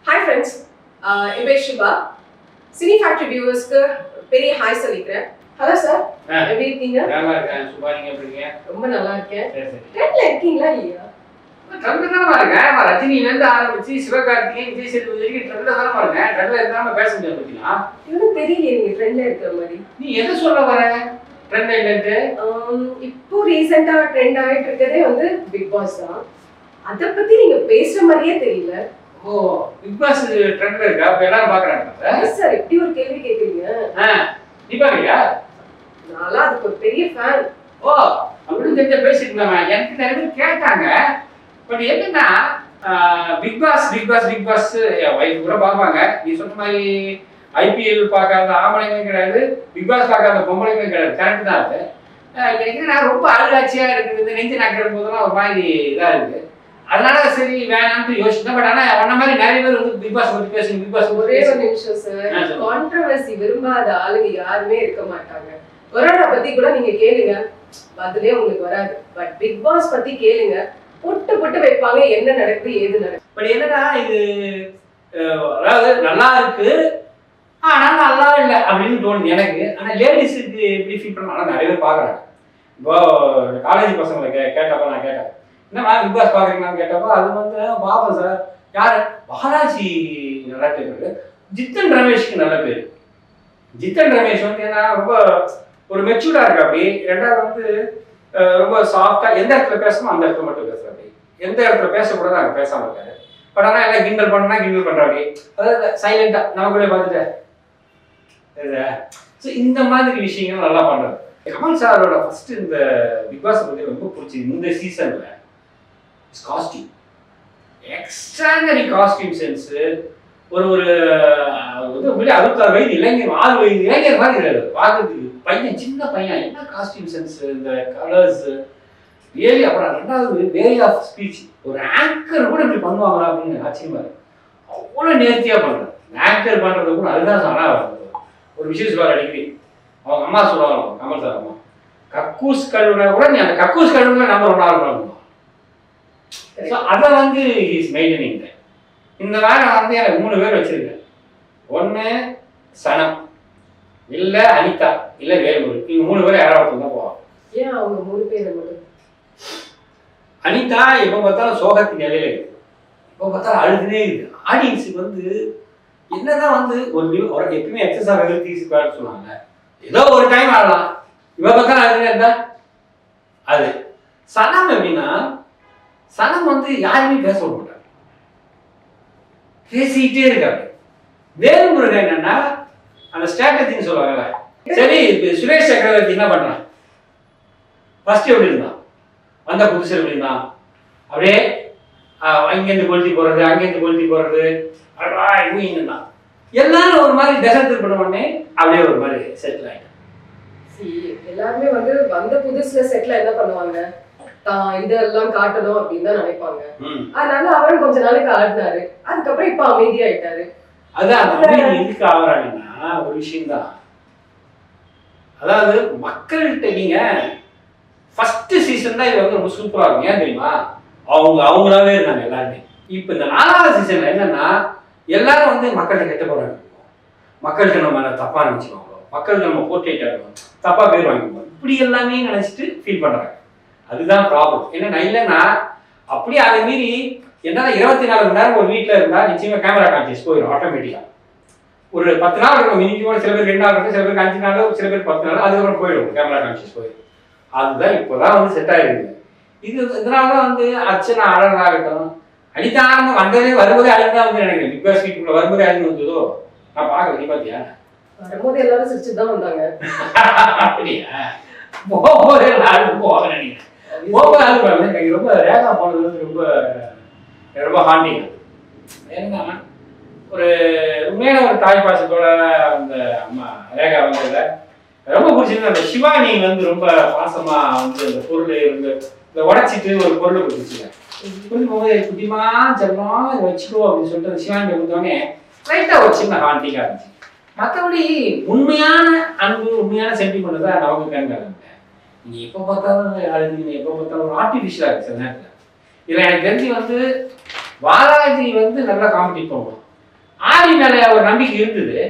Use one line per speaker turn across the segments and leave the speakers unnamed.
Hi friends, என் பேர் ஷிபா. Cine factory வியூவர்ஸ்க்கு பெரிய hi சொல்லிக்கிறேன். ஹலோ சார், எப்படி இருக்கீங்க?
நல்லா இருக்கேன். சுபா, நீங்க எப்படி இருக்கீங்க?
ரொம்ப நல்லா இருக்கேன்.
சரி சரி.
ட்ரெண்ட்ல இருக்கீங்களா இல்லையா?
ட்ரெண்ட்ல தானே இருக்கேன். ரஜினில இருந்து ஆரம்பிச்சு சிவகார்த்திகேயன், விஜய் சேதுபதி வரைக்கும் ட்ரெண்ட்ல தானே இருக்கேன். ட்ரெண்ட்ல இருந்தாம பேச முடியாது பத்தியா?
இன்னும் தெரியலையே நீங்க ட்ரெண்ட்ல இருக்கிற மாதிரி.
நீ எதை சொல்ல வர? ட்ரெண்ட் இல்லைட்டு
இப்போ ரீசெண்டா ட்ரெண்ட் ஆயிட்டு இருக்கதே வந்து பிக் பாஸ் தான். அத பத்தி நீங்க பேசுற மாதிரியே தெரியல.
ஓ, பிக் பாஸ் ட்ரெண்ட்ல இருக்கா? அப்ப எல்லாரும் பாக்குறாங்க
சார். இப்படி ஒரு கேள்வி கேக்குறீங்க?
நீ பாக்குறியா?
நான்லாம் அதுக்கு ஒரு பெரிய ஃபேன்.
ஓ, அப்படின்னு தெரிஞ்ச பேசிட்டு இருந்தாங்க. எனக்கு நிறைய பேர் கேட்டாங்க. பட் என்னன்னா Bigg Boss Bigg Boss Bigg Boss என் ஒய்ஃப் கூட பார்ப்பாங்க. நீ சொன்ன மாதிரி ஐபிஎல் பார்க்காத ஆம்பளைங்களும் கிடையாது, பிக் பாஸ் பார்க்காத பொம்பளைங்களும் கிடையாது. கரெக்ட் தான் அது. எனக்கு நான் ரொம்ப அழுகாட்சியா இருக்குது, நெஞ்சு நக்கிற போதெல்லாம் ஒரு மாதிரி இதா இருக்கு. அதனால சரி வேணாம்னு யோசிச்சேன். பட் ஆனா உன்ன மாதிரி நிறைய பேர் வந்து பிக் பாஸ் பத்தி பேசுங்க. பிக் பாஸ்
ஒரே ஒரு நிமிஷம் சார். கான்ட்ரோவர்சி விரும்பாத ஆளுங்க யாருமே இருக்க மாட்டாங்க. கொரோனா பத்தி கூட நீங்க கேளுங்க, பதிலே உங்களுக்கு வராது. பட் பிக் பாஸ் பத்தி கேளுங்க, புட்டு புட்டு வைப்பாங்க என்ன நடக்குது ஏது நடக்குது.
பட் என்னன்னா இது அதாவது நல்லா இருக்கு ஆனா நல்லா இல்லை அப்படின்னு தோணுது எனக்கு. ஆனா லேடிஸுக்கு எப்படி ஃபீல் பண்ணாலும் நிறைய பேர் பாக்குறாங்க. இப்போ காலேஜ் பசங்களை கேட்டப்போ நான் கேட்டேன், என்னம்மா பிக் பாஸ் பாக்குறீங்களான்னு கேட்டப்போ அது வந்து பார்ப்போம் சார். யாரு? பாலாஜி நல்ல பேரு, ஜித்தன் ரமேஷ்க்கு நல்ல பேரு. ஜித்தன் ரமேஷ் வந்து ஏன்னா ரொம்ப ஒரு மெச்சூர்டா இருக்கு. அப்படி ரெண்டாவது வந்து ரொம்ப சாஃப்டா எந்த இடத்துல பேசணும் அந்த இடத்துல மட்டும் பேசுற அப்படி, எந்த இடத்துல பேசக்கூடாது அங்கே பேசாம இருக்காரு. பட் ஆனால் எல்லாம் கிண்டல் பண்ணா கிண்டல் பண்ற அப்படி, அதாவது சைலண்டா நமக்குள்ளே பார்த்துட்டு ஸோ இந்த மாதிரி விஷயங்கள் நல்லா பண்றாரு. கமல் சாரோட ஃபர்ஸ்ட் இந்த பிக் பாஸ் பத்தி ரொம்ப பிடிச்சி இந்த சீசன்ல காஸ்டியூம், எக்ஸ்ட்ரானரி காஸ்டியூம் சென்ஸ். ஒரு ஒரு 66 வயது இளைஞர், 6 வயது இளைஞர் மாதிரி இருக்காரு பார்க்கறதுக்கு. பையன் சின்ன பையன், என்ன காஸ்டியூம் சென்ஸ், இந்த கலர்ஸ் ரியலி. அப்புறம் ரெண்டாவது வே ஆஃப் ஸ்பீச். ஒரு ஆங்கர் கூட இப்படி பண்ணுவாங்களா அப்படின்னு ஆச்சரியமா இருக்கு. அவ்வளோ நேர்த்தியா பண்றாரு. ஆங்கர் பண்றது கூட அதுதான் சொன்னா. ஒரு விஷயம் சொல்லுவார் அடிக்கடி, அவங்க அம்மா சொல்லுவாங்க, கமல் சார் அம்மா, கக்கூஸ் கழுவுனா கூட நீ அந்த கக்கூஸ் கழுவுனா நம்பர் 1 பண்ணுவோம். அதை வந்து இஸ் மெயின்டெனிங். இந்த வாரம் வந்து எனக்கு 3 பேர் வச்சிருக்கேன். ஒன்று சனம், இல்லை அனிதா, இல்லை வேல்முருகன். இவங்க 3 பேர் யாராவது தான் போவாங்க.
ஏன் அவங்க 3 பேர் மட்டும்?
அனிதா எப்போ பார்த்தாலும் சோகத்தின் நிலையில இருக்கு, இப்போ பார்த்தாலும் அழுதுனே இருக்கு. ஆடியன்ஸுக்கு வந்து என்னதான் வந்து ஒரு எப்பயுமே எக்ஸஸ் ஆஃப் எவ்ரிதிங் சொல்லுவாங்க. ஏதோ ஒரு டைம் ஆடலாம், இப்போ பார்த்தாலும் அழுதுனே இருந்தா அது. சனம் எப்படின்னா, சனம் வந்து யாருமே பேச விட மாட்டாங்க, பேசிக்கிட்டே இருக்காங்க. வேல்முருகன் என்னன்னா அந்த ஸ்ட்ராட்டஜின்னு சொல்லுவாங்கல்ல. சரி, சுரேஷ் சக்கரவர்த்தி என்ன பண்றான்? ஃபர்ஸ்ட் எப்படி இருந்தான்? வந்த புதுசு எப்படி இருந்தான்? அப்படியே அங்கேருந்து கொளுத்தி போறது, அங்கேருந்து கொளுத்தி போறது, இருந்தான். எல்லாரும் ஒரு மாதிரி டெசர்ட் பண்ண உடனே அப்படியே ஒரு மாதிரி செட்டில் ஆயிட்டான்.
எல்லாருமே வந்து வந்த புதுசுல செட்டில் என்ன பண்ணுவாங்க, இதெல்லாம் காட்டணும் அப்படின்னு தான் நினைப்பாங்க. அதனால அவரும் கொஞ்ச நாளைக்கு ஆடினாரு, அதுக்கப்புறம் இப்ப அமைதியாயிட்டாரு.
அதான் எதுக்கு ஆகுறாங்கன்னா ஒரு விஷயம் தான். அதாவது மக்கள்கிட்ட நீங்க ஃபர்ஸ்ட் சீசன் தான் இது வந்து ரொம்ப சூப்பரா இருக்கும். ஏன் தெரியுமா? அவங்களாவே இருந்தாங்க எல்லாருமே. இப்ப இந்த 4வது சீசன்ல என்னன்னா எல்லாரும் வந்து மக்கள்கிட்ட கெட்ட போறாங்க, மக்கள்கிட்ட நம்ம தப்பா நினைச்சுக்கோங்க, மக்கள்கிட்ட நம்ம போர்ட்ரேட் ஆகணும், தப்பா பேர் வாங்கிக்குவோம், இப்படி எல்லாமே நினைச்சிட்டு ஃபீல் பண்றாங்க. அதுதான் ப்ராப்ளம். என்னன்னா இல்லைன்னா அப்படியே அதை மீறி என்னால 24 மணி நேரம் ஒரு வீட்டில் இருந்தா நிச்சயமா கேமரா கான்சியஸ் போயிடும் ஆட்டோமேட்டிக்கா. ஒரு 10 நாள் இருக்கும் மினிமம். சில பேர் 2 நாள் இருக்கும், சில பேருக்கு 5 நாள், சில பேர் 10 நாள், அதுக்கப்புறம் போயிடும் கேமரா கான்சியஸ் போயிடும். அதுதான் இப்போதான் வந்து செட் ஆயிருக்கு. இது இதனாலதான் வந்து அர்ச்சனா அழகாகட்டும், அனிதா வந்ததே வரும்போதே அழகுதான் வந்து நினைக்கிறேன். பிக் பாஸ் வீட்டுக்குள்ள வரும்போதே அழகு வந்ததோ நான் பார்க்கல. நீ பாத்தியா?
வரும்போது எல்லாரும் சிரிச்சுதான் வந்தாங்க.
அப்படியா? போகும்போதே அழகு போக நினைக்கிறேன். போகும்போது அழகு எனக்கு ரொம்ப ரேகா போனது வந்து ரொம்ப ரொம்ப ஹாண்டிங். ஏன்னா ஒரு உண்மையான ஒரு தாய் பாசத்தோட அந்த அம்மா ரேகா வந்ததுல ரொம்ப பிடிச்சிருந்து. அந்த சிவானி வந்து ரொம்ப பாசமா வந்து அந்த பொருள் இருந்து இந்த உடைச்சிட்டு ஒரு பொருளை கொடுத்துச்சுங்க. கொடுத்து போகும்போது குட்டிமா செல்லம் இதை வச்சுக்கோ அப்படின்னு சொல்லிட்டு அந்த சிவானி கொடுத்தோடனே லைட்டா ஒரு சின்ன ஹாண்டிங்கா இருந்துச்சு. மற்றபடி உண்மையான அன்பு, உண்மையான சென்டிமெண்ட் தான் நமக்கு கண்காங்க. நீங்க எப்போ பார்த்தாலும் அழுதுங்க, எப்போ பார்த்தாலும் ஒரு ஆர்டிஃபிஷியலா இருக்கு சில நேரத்தில். இதில் எனக்கு தெரிஞ்சு வந்து பாலாஜி வந்து நல்லா காம்படிட் பண்ணுவோம். ஆரி மேல ஒரு நம்பிக்கை இருந்தது.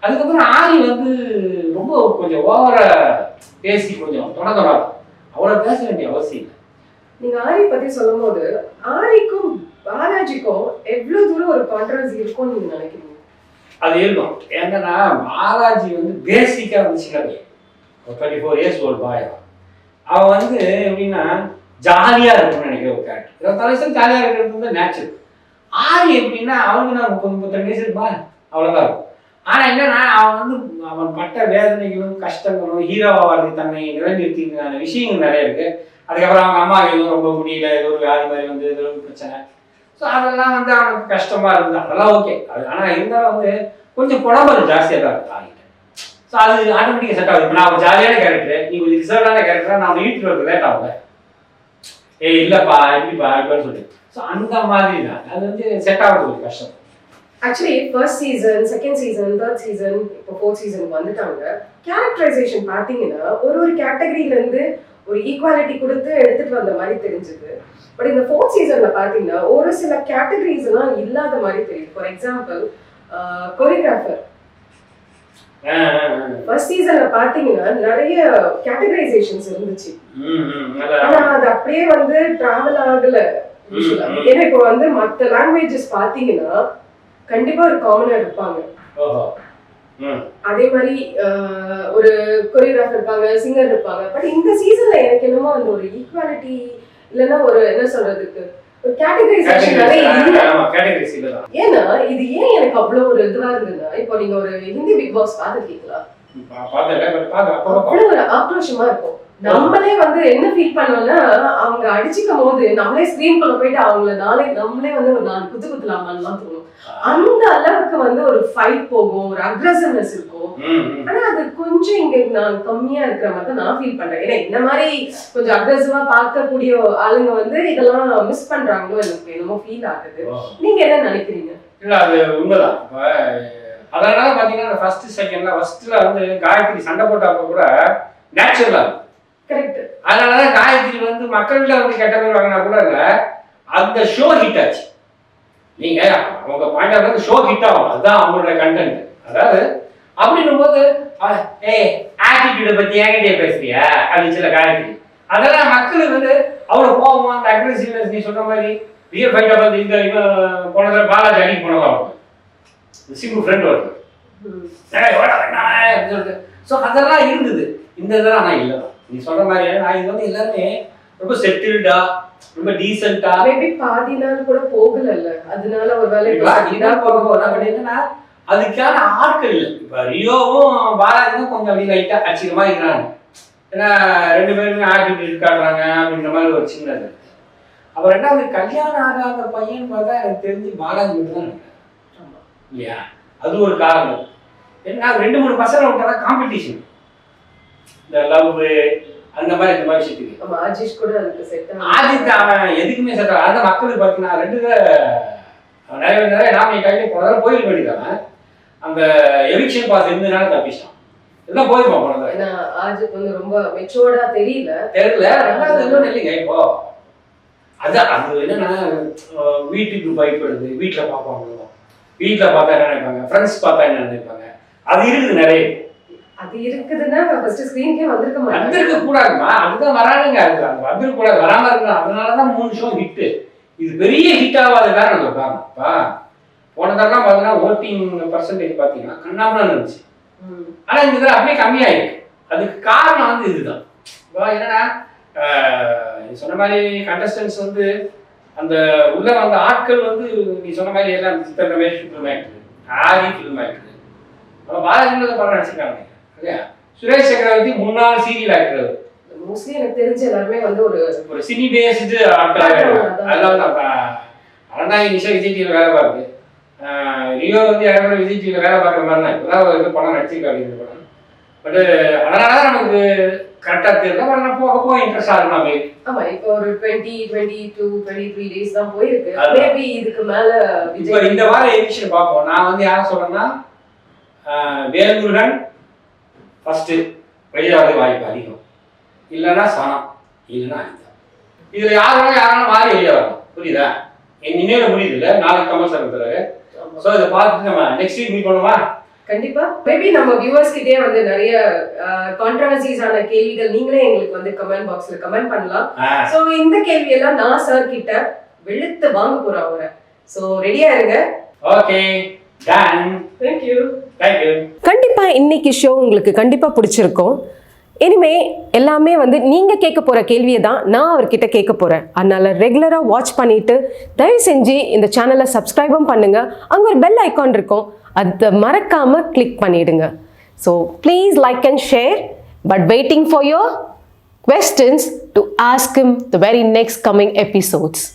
அதுக்கப்புறம் ஆரி வந்து ரொம்ப கொஞ்சம் ஓவரா பேசி கொஞ்சம் தொடர்ந்து அவ்வளோ பேச வேண்டிய அவசியம் இல்லை.
நீங்க ஆரி பத்தி சொல்லும் போது ஆரிக்கும் பாலாஜிக்கும் எவ்வளவு தூரம் ஒரு கான்ட்ரவர்சி இருக்கும்னு நீங்க நினைக்கிறீங்க?
அது இருக்கும். ஏன்னா பாலாஜி வந்து பேசிக்கா வந்து சின்ன பையன், ஒரு 24 years old பாய். அவன் வந்து எப்படின்னா ஜாலியா இருக்கும்னு நினைக்கிற ஒரு கேரக்டர். 24 வயசுல ஜாலியா இருக்கிறது வந்து நேச்சுரல். ஆரி எப்படின்னா அவனுக்கு நான் 32 வயசு இருப்பா, அவ்வளோதான் இருக்கும். ஆனா என்னன்னா அவன் வந்து அவன் பட்ட வேதனைகளும் கஷ்டங்களும் ஹீரோவாக தன்னை நிலைநிறுத்தின விஷயங்கள் நிறைய இருக்கு. அதுக்கப்புறம் அவங்க அம்மா எதுவும் ரொம்ப முடியல, ஏதோ ஒரு வியாதி மாதிரி வந்து ஏதோ ஒரு பிரச்சனை. ஸோ அதெல்லாம் வந்து அவனுக்கு கஷ்டமா இருந்தது. அதெல்லாம் ஓகே. அது ஆனால் இருந்தாலும் வந்து கொஞ்சம் புலம்பல் ஜாஸ்தியாக தான் இருக்கு ஆகிட்ட. ஸோ அது ஆட்டோமேட்டிக்காக செட் ஆகுது. இப்போ நான் ஒரு ஜாலியான கேரக்டர், நீ கொஞ்சம் ரிசர்வான கேரக்டர், நான் வீட்டுக்கு வரது லேட் ஆகல. இல்லைப்பா எப்படிப்பா எப்படின்னு சொல்லி. ஸோ அந்த மாதிரி தான் அது வந்து செட் ஆகுது ஒரு கஷ்டம்.
Actually first season, second season, third season, இப்போ ஃபோர்த் சீசனுக்கு வந்துட்டாங்க. கேரக்டரைசேஷன் பார்த்தீங்கன்னா ஒரு கேட்டகரியிலேருந்து ஒரு ஈக்குவாலிட்டி கொடுத்து எடுத்துட்டு வந்த மாதிரி தெரிஞ்சுது. பட் இந்த ஃபோர்த் சீசன்ல பார்த்தீங்கன்னா ஒரு சில கேட்டகரிஸ் எல்லாம் இல்லாத மாதிரி தெரியுது. For example choreographer. ஃபர்ஸ்ட் சீசன்ல பார்த்தீங்கன்னா நிறைய கேட்டகரைசேஷன்ஸ் இருந்துச்சு. ஆனா அது அப்படியே வந்து டிராவல் ஆகல. ஏன்னா இப்போ வந்து மற்ற லாங்குவேஜஸ் பார்த்தீங்கன்னா கண்டிப்பா ஒரு காமனர் இருப்பாங்க. அதே மாதிரி ஒரு கொரியோகிராஃபர் இருப்பாங்க, சிங்கர் இருப்பாங்க. பட் இந்த சீசன்ல எனக்கு என்னமோ அந்த ஒரு ஈக்குவாலிட்டி இல்லைன்னா ஒரு என்ன சொல்றதுக்கு ஒரு கேட்டகரைசேஷன் இல்ல. ஏன்னா இது ஏன் எனக்கு அவ்வளவு ஒரு இதுவா இருந்ததுன்னா, இப்போ நீங்க ஒரு ஹிந்தி பிக் பாஸ் பாத்துருக்கீங்களா? அவ்வளவு ஒரு ஆக்ரோஷமா இருக்கும். நம்மளே வந்து என்ன ஃபீல் பண்ணோம்னா அவங்க அடிச்சுக்கும் போது நம்மளே ஸ்கிரீன்குள்ள போயிட்டு அவங்கள நம்மளே வந்து ஒரு 4 குத்து குத்துலாமான்லாம் தோணும். அந்த அளவுக்கு வந்து ஒரு ஃபைட் போகும், ஒரு அக்ரெசிவ்னஸ் இருக்கும். ஆனா அது கொஞ்சம் இங்க நான் கம்மியா இருக்கிற மாதிரி நான் ஃபீல் பண்றேன். ஏன்னா இந்த மாதிரி கொஞ்சம் அக்ரெசிவா பார்க்கக்கூடிய ஆளுங்க வந்து இதெல்லாம் மிஸ் பண்றாங்களோ எனக்கு என்னமோ ஃபீல் ஆகுது. நீங்க என்ன நினைக்கிறீங்க?
இல்ல அது உண்மைதான். அதனால பாத்தீங்கன்னா ஃபர்ஸ்ட் செகண்ட்ல ஃபர்ஸ்ட்ல வந்து காயத்ரி சண்டை போட்டப்ப கூட நேச்சுரலா
கரெக்ட்.
அதனாலதான் காயத்ரி வந்து மக்கள்கிட்ட வந்து கெட்ட பேர் வாங்கினா கூட இல்ல, அந்த ஷோ ஹிட் ஆச்சு. நீங்க அவங்க பாயிண்ட் ஆஃப் ஷோ ஹிட் ஆகும், அதுதான் அவங்களோட கண்டென்ட். அதாவது அப்படின்னும் போது ஆட்டிடியூட பத்தி என்கிட்டே பேசுறியா அப்படின்னு சொல்ல காயத்ரி. அதெல்லாம் மக்களுக்கு வந்து அவ்வளவு கோபம், அந்த அக்ரெசிவ்னஸ் நீ சொன்ன மாதிரி ரியல் ஃபைட்டா பார்த்து இந்த இவன் போனதில் பாலாஜி அடிக்க போனதான் சிம்பு ஃப்ரெண்ட் வருது. ஸோ அதெல்லாம் இருந்தது. இந்த இதெல்லாம் ஆனால் இல்லை தான் நீ சொல்ற மாதிரி. நான் இது வந்து எல்லாருமே ரொம்ப செட்டில்டா, ரொம்ப டீசென்டா,
மேபி பாதி நாள் கூட போகல, அதனால ஒரு வேலை
என்னன்னா அதுக்கான ஆட்கள் இல்லை. இப்ப ரியோவும் பாலாஜியும் கொஞ்சம் அப்படி லைட்டா அடிச்சுக்கிற மாதிரி இருக்கிறாங்க. ஏன்னா 2 பேருமே ஆட்டிடியூட் காட்டுறாங்க அப்படின்ற மாதிரி ஒரு சின்ன இது. அப்புறம் ரெண்டாவது கல்யாணம் ஆகாத பையன் பார்த்தா எனக்கு தெரிஞ்சு பாலாஜி மட்டும் தான் இல்லையா? அது ஒரு காரணம். ஏன்னா 2-3 பசங்க விட்டாதான் காம்படிஷன், இந்த லவ் அந்த மாதிரி இந்த மாதிரி விஷயத்துக்கு.
ஆஜிஷ் கூட அதுக்கு செட் ஆகும்.
ஆஜித் அவன் எதுக்குமே செட் ஆகும். அதான் மக்களுக்கு பார்த்தீங்கன்னா 2 நிறைய நாமினேட் ஆகிட்டு போனதால போயிருக்க வேண்டியதானே. அந்த எவிக்ஷன் பாஸ் இருந்ததுனால தப்பிச்சிட்டான். எல்லாம் போயிருப்பான் போனதால.
ஏன்னா ஆஜித் வந்து ரொம்ப மெச்சூர்டா தெரியல.
ரெண்டாவது இன்னொன்று இல்லைங்க. இப்போ அதான் அது என்னன்னா வீட்டுக்கு பயப்படுது, வீட்டில் பார்ப்பாங்க, வீட்டில் பார்த்தா என்ன நினைப்பாங்க, ஃப்ரெண்ட்ஸ் பார்த்தா என்ன நினைப்பாங்க, அது இருக்குது நிறைய.
அது இருக்குதுன்னா ஃபர்ஸ்ட் ஸ்கிரீன்க்கே வந்திருக்க மாட்டாங்க.
வந்திருக்க கூடாதுமா, அதுதான் வரானுங்க. அது வந்திருக்க கூடாது, வராம இருக்கலாம். அதனாலதான் 3 ஷோ ஹிட்டு. இது பெரிய ஹிட் ஆகாத காரணம் இருக்காங்கப்பா. போன தடவை பார்த்தீங்கன்னா ஓட்டிங் பர்சன்டேஜ் பார்த்தீங்கன்னா கண்ணாமலாம் இருந்துச்சு. ஆனா இந்த இதில் அப்படியே கம்மியாயிருக்கு. அதுக்கு காரணம் வந்து இதுதான். என்னன்னா சொன்ன மாதிரி கண்டஸ்டன்ஸ் வந்து அந்த உள்ள வந்த ஆட்கள் வந்து நீ சொன்ன மாதிரி எல்லாம் சித்தரமே ஃபில்ம் ஆக்டர், ஆரி ஃபில்ம் ஆக்டர், பாலாஜி படம் நடிச்சிருக்காங்க இல்லையா? சுரேஷ் சக்கரவர்த்தி முன்னாள் சீரியல் ஆக்டர்.
மோஸ்ட்லி எனக்கு தெரிஞ்ச எல்லாருமே வந்து ஒரு
சினி பேஸ்டு ஆட்கள். அதெல்லாம் அதான் நிஷா விஜய் டிவியில் வேலை பார்க்குது. ரியோ வந்து யாரும் விஜய் டிவியில் வேலை பார்க்குற மாதிரி தான் இப்போதான் ஒரு படம் நடிச்சிருக்காரு இந்த படம். பட் அதனாலதான் நமக்கு கரெக்டா தெரியல. பட் போக போக இன்ட்ரெஸ்ட் ஆகணும்.
ஆமா, இப்போ ஒரு 22-23 டேஸ் தான் போயிருக்கு. மேபி இதுக்கு மேல
இப்போ இந்த வாரம் எவிக்ஷன் பார்ப்போம். நான் வந்து யாரை சொல்றேன்னா வேல்முருகன் ஃபர்ஸ்ட் வெளியாவது வாய்ப்பு அதிகம், இல்லைன்னா சனம், இல்லைன்னா அனிதா. இதுல யாரும் மாறி வெளியே வரலாம். புரியுதா? என் நினைவுல புரியுது இல்லை. நாளைக்கு கமல் சார் இருக்கிறாரு, சோ இத பார்த்துட்டு நம்ம நெக்ஸ்ட் வீக் மீட் பண்ணுவா.
கண்டிப்பா. மேபி நம்ம வியூவர்ஸ் கிட்டே வந்து நிறைய கான்ட்ரோவர்சிஸான கேள்விகள் நீங்களே எங்களுக்கு வந்து கமெண்ட் பாக்ஸ்ல கமெண்ட் பண்ணலாம். சோ இந்த கேள்வி எல்லாம் நான் சார் கிட்ட வெளுத்து வாங்க போறேன் அவரை. சோ ரெடியா இருங்க.
Okay done.
Thank you.
கண்டிப்பா இன்னைக்கு ஷோ உங்களுக்கு கண்டிப்பா பிடிச்சிருக்கும். இனிமே எல்லாமே வந்து நீங்க கேட்க போற கேள்வியை தான் நான் அவர்கிட்ட கேட்க போறேன். அதனால ரெகுலரா வாட்ச் பண்ணிட்டு தயவு செஞ்சு இந்த சேனலை சப்ஸ்கிரைபும் பண்ணுங்க. அங்க ஒரு பெல் ஐகான் இருக்கும், அதை மறக்காம கிளிக் பண்ணிடுங்க. So please like and share, but waiting for your questions to ask him the very next coming episodes.